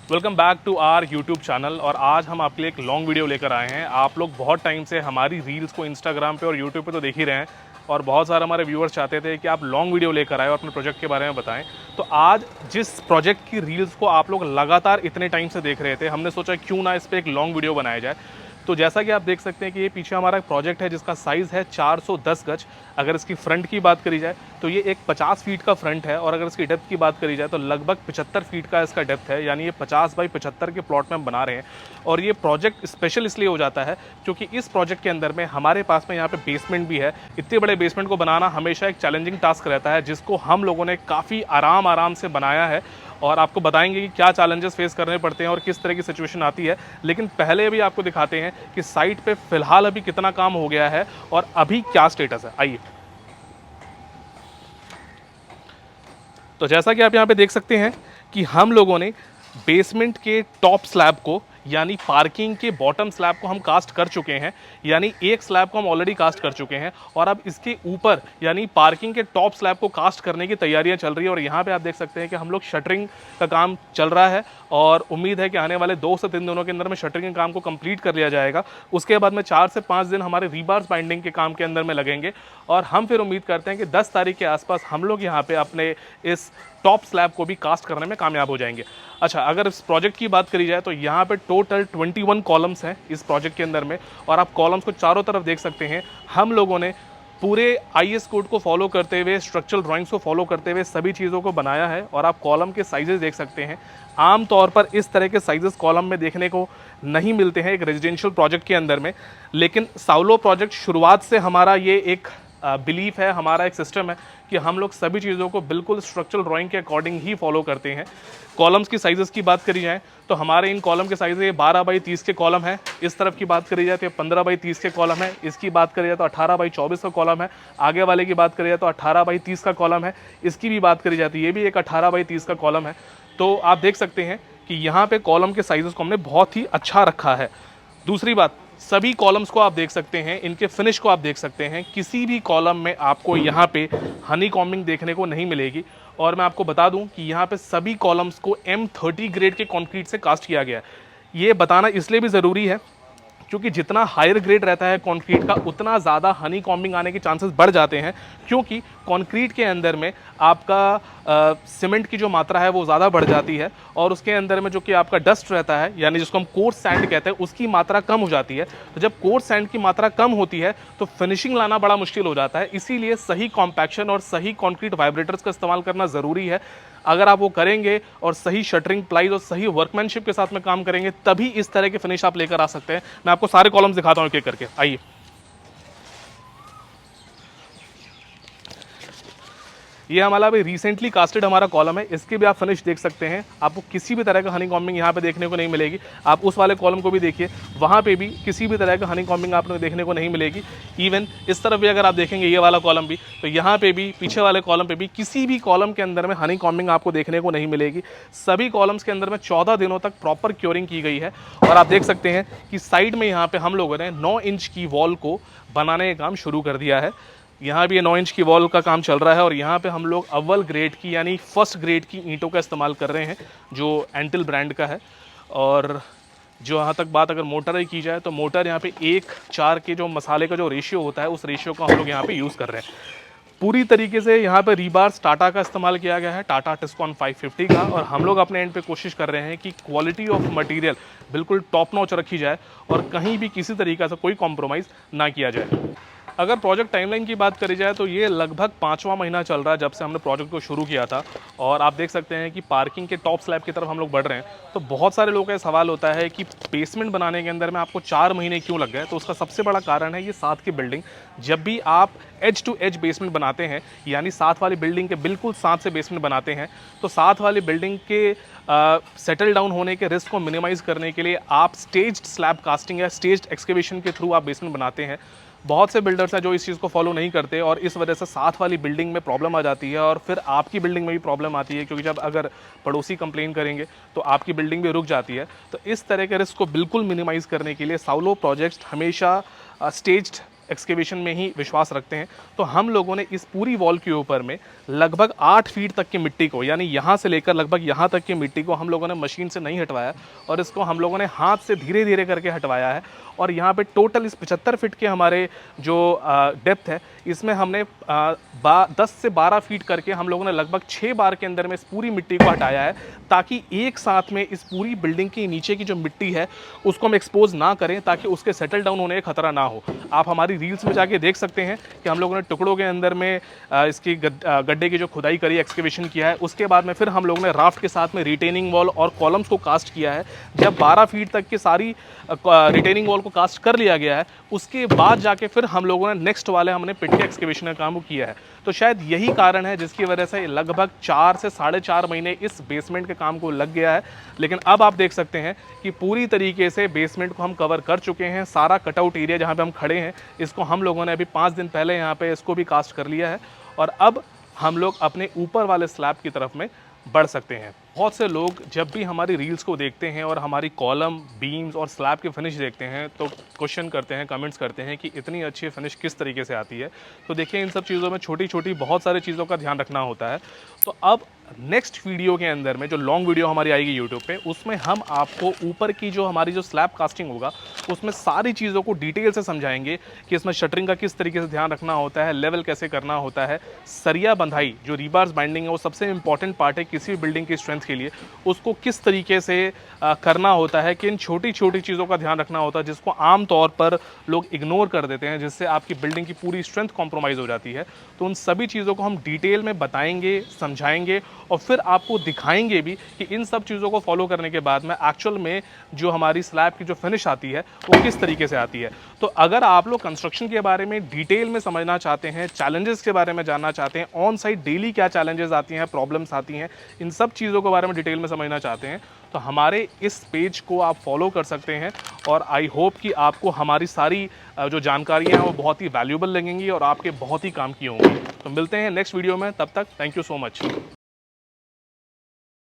Welcome back to our YouTube channel. और आज हम आपके लिए एक लॉन्ग वीडियो लेकर आए हैं। आप लोग बहुत टाइम से हमारी रील्स को इंस्टाग्राम पे और यूट्यूब पे तो देख ही रहे हैं, और बहुत सारे हमारे व्यूअर्स चाहते थे कि आप लॉन्ग वीडियो लेकर आए और अपने प्रोजेक्ट के बारे में बताएं। तो आज जिस प्रोजेक्ट की रील्स को आप लोग लगातार इतने टाइम से देख रहे थे, हमने सोचा क्यों ना इस पर एक लॉन्ग वीडियो बनाया जाए। तो जैसा कि आप देख सकते हैं कि ये पीछे हमारा एक प्रोजेक्ट है जिसका साइज़ है 410 गज। अगर इसकी फ्रंट की बात करी जाए तो ये एक 50 फीट का फ्रंट है, और अगर इसकी डेप्थ की बात करी जाए तो लगभग 75 फीट का इसका डेप्थ है। यानी ये 50 बाई 75 के प्लॉट में हम बना रहे हैं। और ये प्रोजेक्ट स्पेशल इसलिए हो जाता है क्योंकि इस प्रोजेक्ट के अंदर में हमारे पास में यहाँ पे बेसमेंट भी है। इतने बड़े बेसमेंट को बनाना हमेशा एक चैलेंजिंग टास्क रहता है, जिसको हम लोगों ने काफ़ी आराम से बनाया है। और आपको बताएंगे कि क्या चैलेंजेस फेस करने पड़ते हैं और किस तरह की सिचुएशन आती है। लेकिन पहले भी आपको दिखाते हैं कि साइट पे फिलहाल अभी कितना काम हो गया है और अभी क्या स्टेटस है। आइए। तो जैसा कि आप यहाँ पे देख सकते हैं कि हम लोगों ने बेसमेंट के टॉप स्लैब को, यानी पार्किंग के बॉटम स्लैब को हम कास्ट कर चुके हैं। यानी एक स्लैब को हम ऑलरेडी कास्ट कर चुके हैं, और अब इसके ऊपर यानी पार्किंग के टॉप स्लैब को कास्ट करने की तैयारियां चल रही है। और यहाँ पे आप देख सकते हैं कि हम लोग शटरिंग का काम चल रहा है, और उम्मीद है कि आने वाले 2 से 3 दिनों के अंदर में शटरिंग के काम को कंप्लीट कर लिया जाएगा। उसके बाद में 4 से 5 दिन हमारे रीबार्स बाइंडिंग के काम के अंदर में लगेंगे, और हम फिर उम्मीद करते हैं कि 10 तारीख के आसपास हम लोग यहाँ पे अपने इस टॉप स्लैब को भी कास्ट करने में कामयाब हो जाएंगे। अच्छा, अगर इस प्रोजेक्ट की बात करी जाए तो यहाँ पे टोटल 21 कॉलम्स हैं इस प्रोजेक्ट के अंदर में, और आप कॉलम्स को चारों तरफ देख सकते हैं। हम लोगों ने पूरे आईएस कोड को फॉलो करते हुए, स्ट्रक्चरल ड्राइंग्स को फॉलो करते हुए सभी चीज़ों को बनाया है। और आप कॉलम के साइजेस देख सकते हैं। आम तौर पर इस तरह के साइजेस कॉलम में देखने को नहीं मिलते हैं एक रेजिडेंशियल प्रोजेक्ट के अंदर में। लेकिन साउलो प्रोजेक्ट शुरुआत से हमारा ये एक बिलीफ है, हमारा एक सिस्टम है कि हम लोग सभी चीज़ों को बिल्कुल स्ट्रक्चरल ड्राइंग के अकॉर्डिंग ही फॉलो करते हैं। कॉलम्स की साइजेस की बात करी जाए तो हमारे इन कॉलम के साइज़ ये 12 बाई 30 के कॉलम है। इस तरफ की बात करी जाए तो 15 बाई 30 के कॉलम है। इसकी बात करी जाए तो 18 बाई 24 का कॉलम है। आगे वाले की बात करी जाए तो 18 बाई 30 का कॉलम है। इसकी भी बात करी जाती है, ये भी एक 18 बाई 30 का कॉलम है। तो आप देख सकते हैं कि यहाँ पे कॉलम के साइजेस को हमने बहुत ही अच्छा रखा है। दूसरी बात, सभी कॉलम्स को आप देख सकते हैं, इनके फिनिश को आप देख सकते हैं। किसी भी कॉलम में आपको यहाँ पे हनी कॉम्बिंग देखने को नहीं मिलेगी। और मैं आपको बता दूं कि यहाँ पे सभी कॉलम्स को M30 ग्रेड के कंक्रीट से कास्ट किया गया है। ये बताना इसलिए भी ज़रूरी है क्योंकि जितना हायर ग्रेड रहता है कंक्रीट का, उतना ज़्यादा हनी कॉम्बिंग आने के चांसेस बढ़ जाते हैं, क्योंकि कंक्रीट के अंदर में आपका सीमेंट की जो मात्रा है वो ज़्यादा बढ़ जाती है, और उसके अंदर में जो कि आपका डस्ट रहता है, यानी जिसको हम कोर्स सैंड कहते हैं, उसकी मात्रा कम हो जाती है। तो जब कोर्स सैंड की मात्रा कम होती है तो फिनिशिंग लाना बड़ा मुश्किल हो जाता है। इसीलिए सही कॉम्पैक्शन और सही कंक्रीट वाइब्रेटर्स का इस्तेमाल करना ज़रूरी है। अगर आप वो करेंगे और सही शटरिंग प्लाईज और सही वर्कमैनशिप के साथ में काम करेंगे, तभी इस तरह के फिनिश आप लेकर आ सकते हैं। मैं आपको सारे कॉलम्स दिखाता हूं एक एक करके। आइए। ये हमारा अभी रिसेंटली कास्टेड हमारा कॉलम है। इसके भी आप फिनिश देख सकते हैं। आपको किसी भी तरह का हनी कॉम्बिंग यहाँ पे देखने को नहीं मिलेगी। आप उस वाले कॉलम को भी देखिए, वहाँ पे भी किसी भी तरह का हनी कॉम्बिंग आपको देखने को नहीं मिलेगी। इवन इस तरफ भी अगर आप देखेंगे ये वाला कॉलम भी, तो यहाँ पे भी, पीछे वाले कॉलम पे भी किसी भी कॉलम के अंदर में हनी कॉम्बिंग आपको देखने को नहीं मिलेगी। सभी कॉलम्स के अंदर में 14 दिनों तक प्रॉपर क्योरिंग की गई है। और आप देख सकते हैं कि साइड में यहाँ पे हम लोगों ने 9 इंच की वॉल को बनाने का काम शुरू कर दिया है। यहाँ भी ये 9 इंच की वॉल का काम चल रहा है, और यहाँ पे हम लोग अव्वल ग्रेड की यानी फर्स्ट ग्रेड की ईंटों का इस्तेमाल कर रहे हैं, जो एंटिल ब्रांड का है। और जो यहाँ तक बात अगर मोटर की जाए तो मोटर यहाँ पे 1:4 के जो मसाले का जो रेशियो होता है, उस रेशियो का हम लोग यहाँ पे यूज़ कर रहे हैं। पूरी तरीके से यहाँ पे रीबार्स टाटा का इस्तेमाल किया गया है, टाटा टिस्कॉन 550 का। और हम लोग अपने एंड पे कोशिश कर रहे हैं कि क्वालिटी ऑफ मटेरियल बिल्कुल टॉप नॉच रखी जाए, और कहीं भी किसी तरीके से कोई कॉम्प्रोमाइज़ ना किया जाए। अगर प्रोजेक्ट टाइमलाइन की बात करी जाए तो ये लगभग 5वां महीना चल रहा है जब से हमने प्रोजेक्ट को शुरू किया था। और आप देख सकते हैं कि पार्किंग के टॉप स्लैब की तरफ हम लोग बढ़ रहे हैं। तो बहुत सारे लोगों का सवाल होता है कि बेसमेंट बनाने के अंदर में आपको 4 महीने क्यों लग गए। तो उसका सबसे बड़ा कारण है ये साथ की बिल्डिंग। जब भी आप एज टू एज बेसमेंट बनाते हैं, यानी साथ वाली बिल्डिंग के बिल्कुल साथ से बेसमेंट बनाते हैं, तो साथ वाली बिल्डिंग के सेटल डाउन होने के रिस्क को मिनिमाइज़ करने के लिए आप स्टेज्ड स्लैब कास्टिंग या स्टेज्ड एक्सकेवेशन के थ्रू आप बेसमेंट बनाते हैं। बहुत से बिल्डर्स हैं जो इस चीज़ को फॉलो नहीं करते, और इस वजह से साथ वाली बिल्डिंग में प्रॉब्लम आ जाती है, और फिर आपकी बिल्डिंग में भी प्रॉब्लम आती है, क्योंकि जब अगर पड़ोसी कंप्लेन करेंगे तो आपकी बिल्डिंग भी रुक जाती है। तो इस तरह के रिस्क को बिल्कुल मिनिमाइज़ करने के लिए साउलो प्रोजेक्ट्स हमेशा स्टेज्ड एक्सकेवेशन में ही विश्वास रखते हैं। तो हम लोगों ने इस पूरी वॉल के ऊपर में लगभग 8 फीट तक की मिट्टी को, यानी यहाँ से लेकर लगभग यहाँ तक की मिट्टी को हम लोगों ने मशीन से नहीं हटवाया और इसको हम लोगों ने हाथ से धीरे धीरे करके हटवाया है। और यहाँ पे टोटल इस 75 फीट के हमारे जो डेप्थ है, इसमें हमने 10 से 12 फीट करके हम लोगों ने लगभग 6 बार के अंदर में इस पूरी मिट्टी को हटाया है, ताकि एक साथ में इस पूरी बिल्डिंग के नीचे की जो मिट्टी है उसको हम एक्सपोज ना करें, ताकि उसके सेटल डाउन होने का खतरा ना हो। आप हमारी रील्स में जाके देख सकते हैं कि हम लोगों ने टुकड़ों के अंदर में इसकी गड्ढे की जो खुदाई करी, एक्सकेवेशन किया है, उसके बाद में फिर हम लोगों ने राफ्ट के साथ में रिटेनिंग वॉल और कॉलम्स को कास्ट किया है। जब 12 फीट तक की सारी रिटेनिंग वॉल को कास्ट कर लिया गया है, उसके बाद जाके फिर हम लोगों ने नेक्स्ट वाले हमने पिट के एक्सकेवेशन का काम किया है। तो शायद यही कारण है जिसकी वजह से लगभग 4 से 4.5 महीने इस बेसमेंट के काम को लग गया है। लेकिन अब आप देख सकते हैं कि पूरी तरीके से बेसमेंट को हम कवर कर चुके हैं। सारा कटआउट एरिया जहाँ पे हम खड़े हैं, इसको हम लोगों ने अभी 5 दिन पहले यहाँ पे इसको भी कास्ट कर लिया है और अब हम लोग अपने ऊपर वाले स्लैब की तरफ में बढ़ सकते हैं। बहुत से लोग जब भी हमारी रील्स को देखते हैं और हमारी कॉलम, बीम्स और स्लैब की फिनिश देखते हैं तो क्वेश्चन करते हैं, कमेंट्स करते हैं कि इतनी अच्छी फिनिश किस तरीके से आती है। तो देखिए, इन सब चीज़ों में छोटी छोटी बहुत सारी चीज़ों का ध्यान रखना होता है। तो अब नेक्स्ट वीडियो के अंदर में जो लॉन्ग वीडियो हमारी आएगी यूट्यूब पे, उसमें हम आपको ऊपर की जो हमारी जो स्लैब कास्टिंग होगा उसमें सारी चीज़ों को डिटेल से समझाएंगे कि इसमें शटरिंग का किस तरीके से ध्यान रखना होता है, लेवल कैसे करना होता है, सरिया बंधाई जो रीबार्स बाइंडिंग है वो सबसे इंपॉर्टेंट पार्ट है किसी भी बिल्डिंग की स्ट्रेंथ के लिए, उसको किस तरीके से करना होता है, कि इन छोटी छोटी चीज़ों का ध्यान रखना होता है जिसको आम तौर पर लोग इग्नोर कर देते हैं, जिससे आपकी बिल्डिंग की पूरी स्ट्रेंथ कॉम्प्रोमाइज़ हो जाती है। तो उन सभी चीज़ों को हम डिटेल में बताएंगे, समझाएंगे और फिर आपको दिखाएंगे भी कि इन सब चीज़ों को फॉलो करने के बाद में एक्चुअल में जो हमारी स्लैब की जो फिनिश आती है वो किस तरीके से आती है। तो अगर आप लोग कंस्ट्रक्शन के बारे में डिटेल में समझना चाहते हैं, चैलेंजेस के बारे में जानना चाहते हैं, ऑन साइट डेली क्या चैलेंजेस आती हैं, प्रॉब्लम्स आती हैं, इन सब चीज़ों के बारे में डिटेल में समझना चाहते हैं, तो हमारे इस पेज को आप फॉलो कर सकते हैं। और आई होप कि आपको हमारी सारी जो जानकारियाँ हैं वो बहुत ही वैल्यूएबल लगेंगी और आपके बहुत ही काम की होंगी। तो मिलते हैं नेक्स्ट वीडियो में, तब तक थैंक यू सो मच।